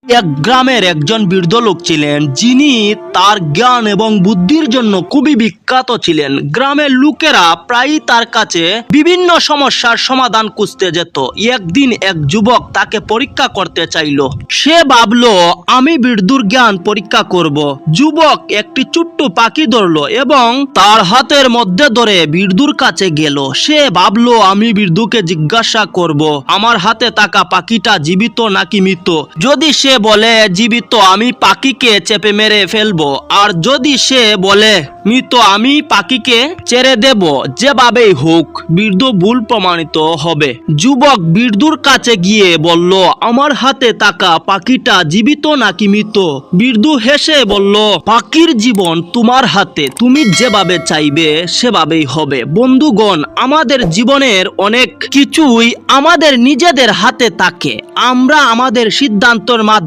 এক গ্রামের একজন বৃদ্ধ লোক ছিলেন, যিনি তার জ্ঞান এবং বুদ্ধির জন্য খুবই বিখ্যাত ছিলেন। গ্রামের লোকেরা প্রায়ই তার কাছে বিভিন্ন সমস্যার সমাধান খুঁজতে যেত। একদিন এক যুবক তাকে পরীক্ষা করতে চাইল। সে ভাবলো, আমি বৃদ্ধর জ্ঞান পরীক্ষা করব। যুবক একটি ছোট্ট পাখি ধরলো এবং তার হাতের মধ্যে ধরে বৃদ্ধর কাছে গেল। সে ভাবলো, আমি বৃদ্ধকে জিজ্ঞাসা করব, আমার হাতে থাকা পাখিটা জীবিত নাকি মৃত। যদি সে বলে জীবিত, আমি পাখিকে চেপে মেরে ফেলবো, আর যদি সে বলে মৃত, আমি পাখিকে ছেড়ে দেব। যেভাবেই হোক বৃদ্ধ ভুল প্রমাণিত হবে। যুবক বৃদ্ধর কাছে গিয়ে বলল, আমার হাতে থাকা পাখিটা জীবিত নাকি মৃত? বৃদ্ধ হেসে বলল, পাখির জীবন তোমার হাতে, তুমি যেভাবে চাইবে সেভাবেই হবে। বন্ধুগণ, আমাদের জীবনের অনেক কিছুই আমাদের নিজেদের হাতে থাকে। আমরা আমাদের সিদ্ধান্তের মাধ্যমে